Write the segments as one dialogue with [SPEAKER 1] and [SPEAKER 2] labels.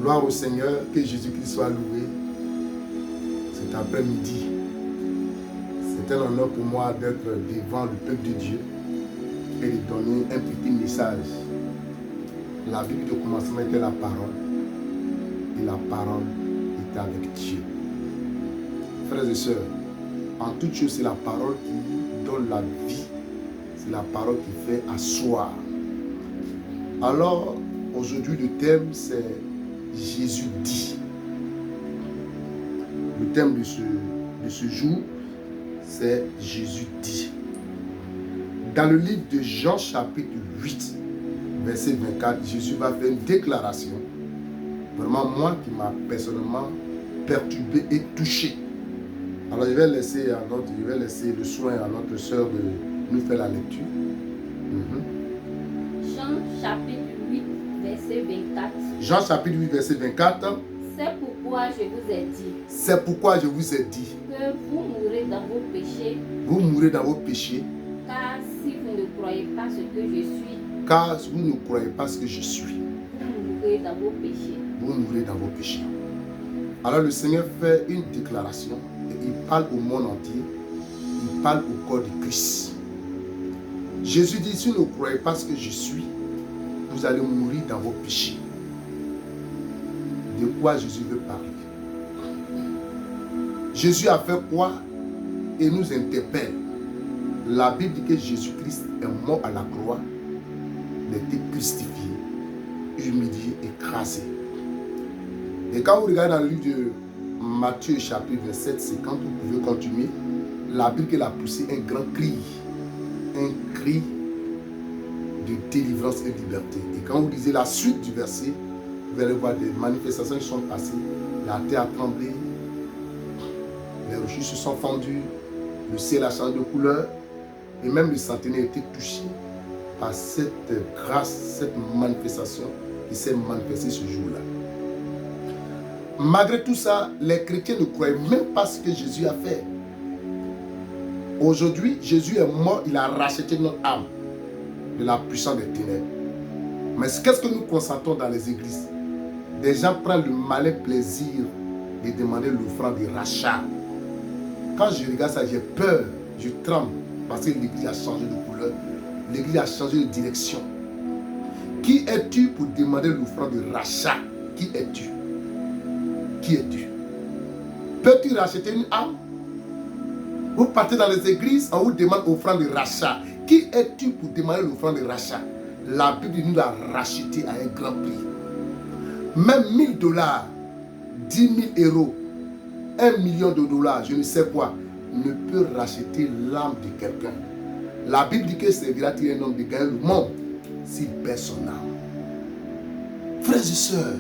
[SPEAKER 1] Gloire au Seigneur, que Jésus-Christ soit loué. Cet après-midi, c'est un honneur pour moi d'être devant le peuple de Dieu et de donner un petit message. La Bible de commencement était la parole et la parole était avec Dieu. Frères et sœurs, en toute chose, c'est la parole qui donne la vie. C'est la parole qui fait asseoir. Alors, aujourd'hui, le thème, c'est Jésus dit. Le thème de ce jour, c'est Jésus dit. Dans le livre de Jean, chapitre 8, verset 24, Jésus va faire une déclaration. Vraiment, moi, qui m'a personnellement perturbé et touché. Alors, je vais laisser le soin à notre sœur de nous faire la lecture.
[SPEAKER 2] Jean chapitre 8, verset 24.
[SPEAKER 1] Jean chapitre 8, verset 24.
[SPEAKER 2] C'est pourquoi je vous ai dit.
[SPEAKER 1] C'est pourquoi je vous ai dit.
[SPEAKER 2] Que vous mourrez dans vos péchés.
[SPEAKER 1] Vous mourrez dans vos péchés.
[SPEAKER 2] Car si vous ne croyez pas ce que je suis.
[SPEAKER 1] Car vous ne croyez pas ce que je suis.
[SPEAKER 2] Vous mourrez dans vos péchés.
[SPEAKER 1] Vous mourrez dans vos péchés. Alors le Seigneur fait une déclaration et il parle au monde entier. Il parle au corps de Christ. Jésus dit, si vous ne croyez pas ce que je suis, vous allez mourir dans vos péchés. De quoi Jésus veut parler? Jésus a fait quoi? Et nous interpelle. La Bible dit que Jésus-Christ est mort à la croix. Il a été crucifié, humilié, écrasé. Et quand vous regardez dans le livre de Matthieu chapitre 27, c'est quand vous pouvez continuer, la Bible qu'il a poussé un grand cri. Un cri de délivrance et de liberté. Et quand vous lisez la suite du verset, vous allez voir des manifestations qui sont passées. La terre a tremblé, les rochers se sont fendus, le ciel a changé de couleur, et même le centenaire a été touché par cette grâce, cette manifestation qui s'est manifestée ce jour-là. Malgré tout ça, les chrétiens ne croyaient même pas ce que Jésus a fait. Aujourd'hui, Jésus est mort, il a racheté notre âme de la puissance des ténèbres. Mais qu'est-ce que nous constatons dans les églises? Des gens prennent le malin plaisir de demander l'offrande de rachat. Quand je regarde ça, j'ai peur, je tremble, parce que l'église a changé de couleur, l'église a changé de direction. Qui es-tu pour demander l'offrande de rachat? Qui es-tu? Qui es-tu? Peux-tu racheter une âme? Vous partez dans les églises, on vous demande l'offrande de rachat. Qui es-tu pour demander l'offrande de rachat? La Bible nous l'a racheté à un grand prix. Même $1000, 10 000 euros, 1 million de dollars, je ne sais quoi, ne peut racheter l'âme de quelqu'un. La Bible dit que servira-t-il un homme de gagner le monde s'il perd son âme. Frères et sœurs,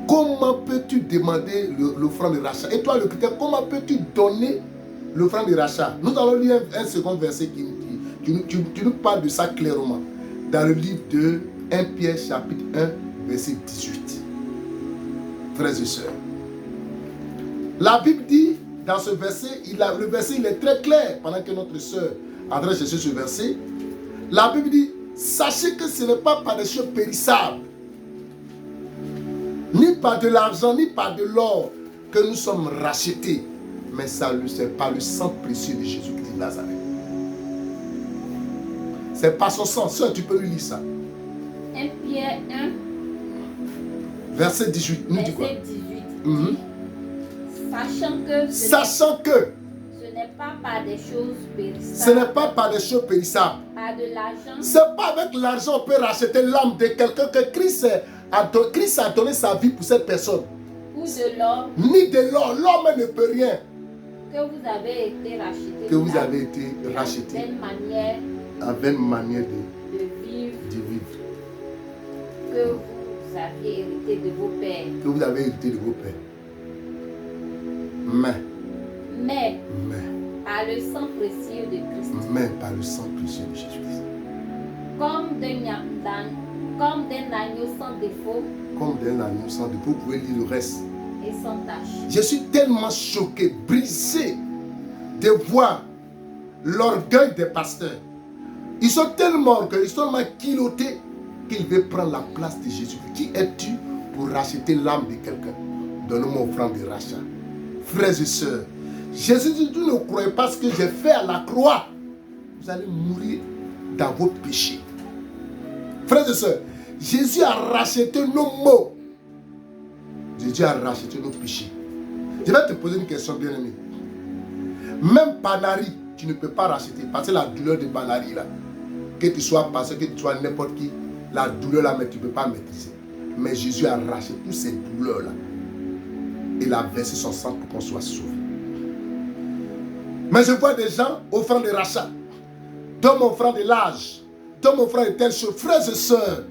[SPEAKER 1] comment peux-tu demander l'offrande de rachat? Et toi, le chrétien, comment peux-tu donner l'offrande de rachat? Nous allons lire un second verset qui nous parle de ça clairement. Dans le livre de 1 Pierre chapitre 1, verset 18. Frères et sœurs, la Bible dit dans ce verset, le verset il est très clair pendant que notre sœur André chercher ce verset. La Bible dit, sachez que ce n'est pas par des choses périssables, ni par de l'argent, ni par de l'or que nous sommes rachetés, mais c'est par le sang précieux de Jésus-Christ de Nazareth. C'est par son sang. Sœur, tu peux lui lire ça.
[SPEAKER 2] 1 Pierre 1.
[SPEAKER 1] Verset 18. Nous dit quoi?
[SPEAKER 2] Verset 18.
[SPEAKER 1] Sachant que
[SPEAKER 2] ce n'est pas par des choses périssables.
[SPEAKER 1] Ce n'est pas par des choses périssables.
[SPEAKER 2] Par de l'argent.
[SPEAKER 1] C'est pas avec l'argent qu'on peut racheter l'âme de quelqu'un que Christ a donné sa vie pour cette personne.
[SPEAKER 2] Ou de l'or.
[SPEAKER 1] Ni de l'or. L'homme ne peut rien.
[SPEAKER 2] Que vous avez été racheté.
[SPEAKER 1] Que vous avez été racheté. Avec une manière de vivre.
[SPEAKER 2] Que vous aviez hérité de vos pères.
[SPEAKER 1] Que vous avez hérité de vos pères. Mais
[SPEAKER 2] par le sang précieux de Christ.
[SPEAKER 1] Mais par le sang précieux de Jésus-Christ.
[SPEAKER 2] Comme d'un agneau sans défaut.
[SPEAKER 1] Comme d'un agneau sans défaut. Vous pouvez lire le reste.
[SPEAKER 2] Et sans tache.
[SPEAKER 1] Je suis tellement choqué, brisé de voir l'orgueil des pasteurs. Ils sont tellement orgueilleux, ils sont tellement culottés qu'ils veulent prendre la place de Jésus. Qui es-tu pour racheter l'âme de quelqu'un, donne-moi offrande de rachat. Frères et sœurs, Jésus dit, vous ne croyez pas ce que j'ai fait à la croix. Vous allez mourir dans vos péchés. Frères et sœurs, Jésus a racheté nos maux. Jésus a racheté nos péchés. Je vais te poser une question, bien-aimé. Même Panari, tu ne peux pas racheter. Parce que la douleur de Panari, là, que tu sois passé, que tu sois n'importe qui, la douleur là, mais tu ne peux pas maîtriser. Mais Jésus a racheté toutes ces douleurs-là. Il a versé son sang pour qu'on soit sauvé. Mais je vois des gens offrant des rachats. Donne-moi offrant de l'âge. Donne-moi offrant de telles choses. Frères et sœurs,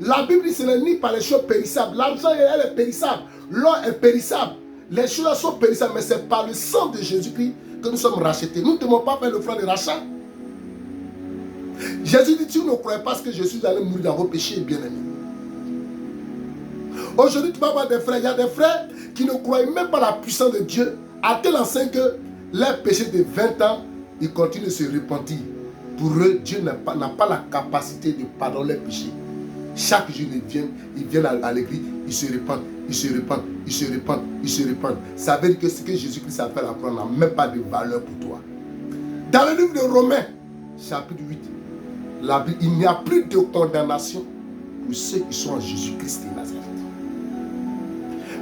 [SPEAKER 1] la Bible dit ce n'est ni par les choses périssables. L'argent, elle est périssable. L'or est périssable. Les choses sont périssables, mais c'est par le sang de Jésus-Christ que nous sommes rachetés. Nous ne devons pas faire l'offrande de rachat. Jésus dit, tu ne croyez pas ce que je suis allé mourir dans vos péchés, bien-aimés. Aujourd'hui, tu vas voir des frères. Il y a des frères qui ne croient même pas la puissance de Dieu, à tel enseigne que leurs péchés de 20 ans, ils continuent de se repentir. Pour eux, Dieu n'a pas la capacité de pardonner leurs péchés. Chaque jour, ils viennent à l'église, ils se repentent, ils se repentent, ils se repentent, ils se repentent. Ça veut dire que ce que Jésus-Christ a fait à la croix n'a même pas de valeur pour toi. Dans le livre de Romains, chapitre 8, il n'y a plus de condamnation pour ceux qui sont en Jésus-Christ de Nazareth.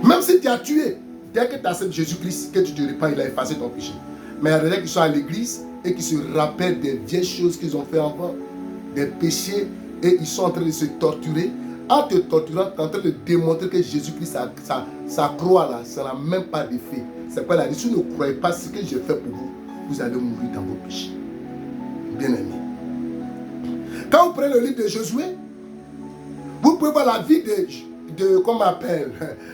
[SPEAKER 1] Même si tu as tué, dès que tu acceptes Jésus-Christ, que tu te repens, il a effacé ton péché. Mais il y a des gens qui sont à l'église et qui se rappellent des vieilles choses qu'ils ont fait avant, des péchés, et ils sont en train de se torturer. En te torturant, tu es en train de démontrer que Jésus-Christ, sa croix là, ça n'a même pas d'effet. C'est pas la dit, si vous ne croyez pas ce que j'ai fait pour vous, vous allez mourir dans vos péchés. Bien aimé. Quand vous prenez le livre de Josué, vous pouvez voir la vie de comment on appelle,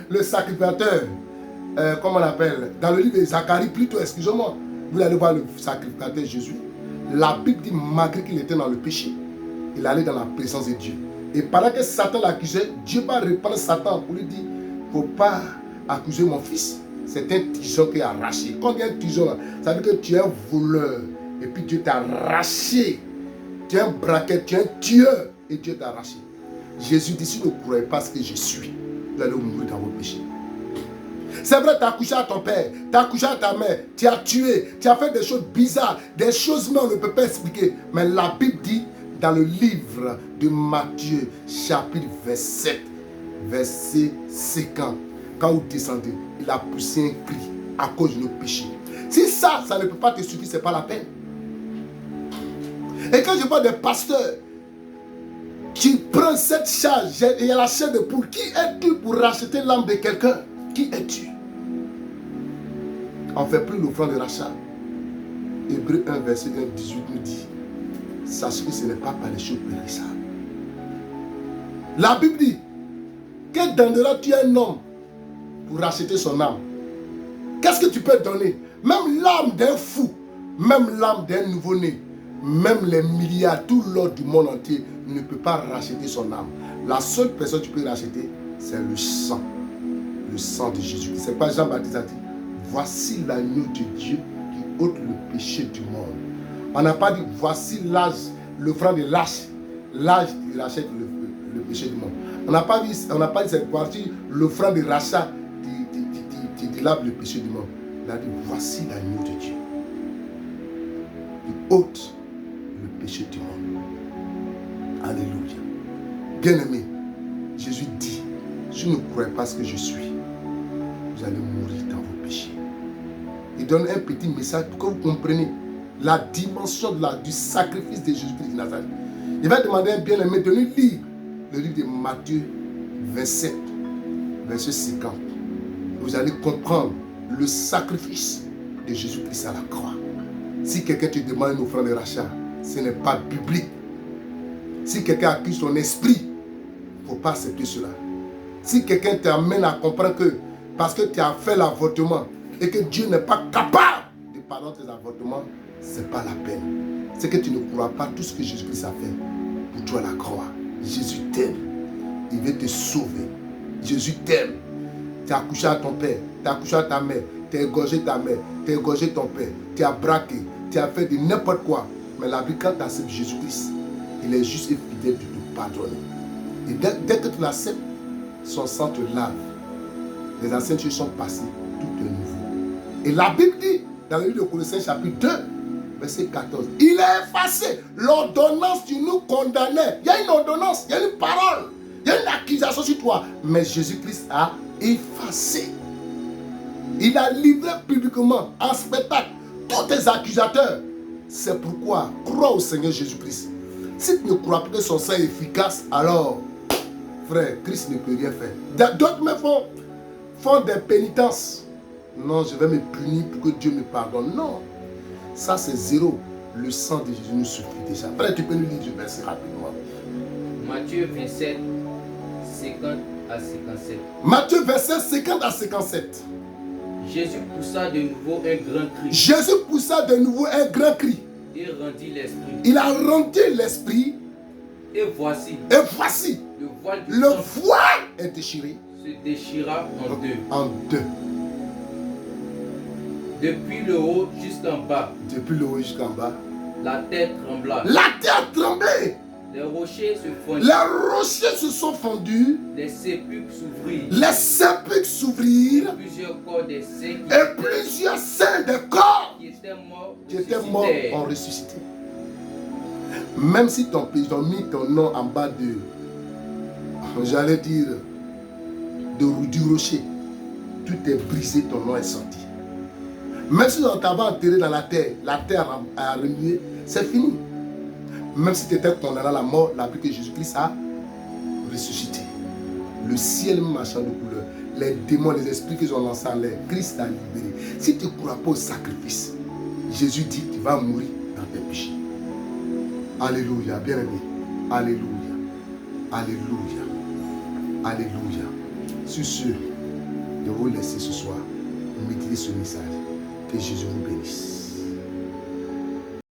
[SPEAKER 1] le sacrificateur, comment on appelle, dans le livre de Zacharie plutôt, excusez-moi, vous allez voir le sacrificateur Jésus. La Bible dit, malgré qu'il était dans le péché, il allait dans la présence de Dieu. Et pendant que Satan l'accusait, Dieu va répondre Satan pour lui dire, il ne faut pas accuser mon fils. C'est un tison qui est arraché. Quand il y a un tison, ça veut dire que tu es un voleur. Et puis Dieu t'a arraché. Tu es un braquet, tu es un tueur. Et Dieu t'a arraché. Jésus dit, si vous ne croyez pas ce que je suis, vous allez mourir dans vos péchés. C'est vrai, tu as accouché à ton père, tu as accouché à ta mère, tu as tué, tu as fait des choses bizarres, des choses mais on ne peut pas expliquer. Mais la Bible dit, dans le livre de Matthieu, chapitre 27, verset 50, quand vous descendez, il a poussé un cri à cause de nos péchés. Si ça ne peut pas te suffire, ce n'est pas la peine. Et quand je vois des pasteurs qui prennent cette charge, il y a la chair de poule, qui es-tu pour racheter l'âme de quelqu'un? Qui es-tu? On ne fait plus l'offrande de rachat. Hébreux 1, verset 1, 18 nous dit, sache que ce n'est pas par les choses périssables. La Bible dit, que donneras-tu à un homme pour racheter son âme? Qu'est-ce que tu peux donner? Même l'âme d'un fou, même l'âme d'un nouveau-né, même les milliards, tout l'or du monde entier ne peut pas racheter son âme. La seule personne que tu peux racheter, c'est le sang de Jésus. C'est pas Jean-Baptiste a dit, voici l'agneau de Dieu qui ôte le péché du monde. On n'a pas dit, voici l'âge, l'offrande de l'âge qui rachète le péché du monde. On n'a pas dit cette voici l'offrande de rachat qui lave le péché du monde. Il a dit, voici l'agneau de Dieu qui ôte le péché du monde. Alléluia. Bien-aimé, Jésus dit, si vous ne croyez pas ce que je suis, vous allez mourir dans vos péchés. Il donne un petit message pour que vous compreniez la dimension du sacrifice de Jésus-Christ de Nazareth. Il va demander à un bien-aimé de lui lire le livre de Matthieu 27, verset 50. Vous allez comprendre le sacrifice de Jésus-Christ à la croix. Si quelqu'un te demande une offrande de rachat, ce n'est pas biblique. Si quelqu'un accuse ton esprit, il ne faut pas accepter cela. Si quelqu'un t'amène à comprendre que parce que tu as fait l'avortement et que Dieu n'est pas capable de pardonner tes avortements, ce n'est pas la peine. C'est que tu ne crois pas tout ce que Jésus-Christ a fait pour toi à la croix. Jésus t'aime. Il veut te sauver. Jésus t'aime. Tu as accouché à ton père, tu as accouché à ta mère, tu as égorgé ta mère, tu as égorgé ton père, tu as braqué, tu as fait de n'importe quoi. Mais la vie, quand tu acceptes Jésus-Christ, il est juste et fidèle de te pardonner. Et dès que tu l'acceptes, son sang te lave. Les anciennes choses sont passées, tout est nouveau. Et la Bible dit, dans le livre de Colossiens chapitre 2, verset 14, il a effacé l'ordonnance qui nous condamnait. Il y a une ordonnance, il y a une parole, il y a une accusation sur toi. Mais Jésus-Christ a effacé. Il a livré publiquement, en spectacle, tous tes accusateurs. C'est pourquoi, crois au Seigneur Jésus-Christ. Si tu ne crois pas que son sang est efficace, alors, frère, Christ ne peut rien faire. D'autres me font des pénitences. Non, je vais me punir pour que Dieu me pardonne. Non, ça c'est zéro. Le sang de Jésus nous suffit déjà. Frère, tu peux nous lire du verset rapidement.
[SPEAKER 3] Matthieu 27, 50 à 57.
[SPEAKER 1] Matthieu 27, 50 à 57.
[SPEAKER 3] Jésus poussa de nouveau un grand cri.
[SPEAKER 1] Jésus poussa de nouveau un grand cri.
[SPEAKER 3] Il rendit l'esprit.
[SPEAKER 1] Il a rendu l'esprit.
[SPEAKER 3] Et voici,
[SPEAKER 1] le
[SPEAKER 3] voile du
[SPEAKER 1] voile
[SPEAKER 3] temple
[SPEAKER 1] est déchiré
[SPEAKER 3] se déchira en deux.
[SPEAKER 1] En deux.
[SPEAKER 3] Depuis le haut jusqu'en bas,
[SPEAKER 1] Depuis le haut jusqu'en bas.
[SPEAKER 3] la terre trembla.
[SPEAKER 1] La terre tremblait.
[SPEAKER 3] Les rochers se fondirent.
[SPEAKER 1] Les rochers se sont fondus.
[SPEAKER 3] Les sépulcres s'ouvrirent.
[SPEAKER 1] Les sépulcres s'ouvrirent.
[SPEAKER 3] Plusieurs corps des saints
[SPEAKER 1] Et plusieurs saints de corps
[SPEAKER 3] qui étaient morts
[SPEAKER 1] qui étaient morts
[SPEAKER 3] ressuscitèrent.
[SPEAKER 1] ont ressuscité. Même si ils ont mis ton nom en bas de, j'allais dire, du rocher, tout est brisé, ton nom est sorti. Même si on t'avait enterré dans la terre a remué, c'est fini. Même si tu étais condamné à la mort, la Bible que Jésus-Christ a ressuscité. Le ciel marchant de couleur, les démons, les esprits qu'ils ont lancés en l'air, Christ t'a libéré. Si tu ne crois pas au sacrifice, Jésus dit tu vas mourir dans tes péchés. Alléluia, bien aimé. Alléluia. Alléluia. Alléluia. Sur ce, de vous laisser ce soir méditer ce message. Que Jésus vous bénisse.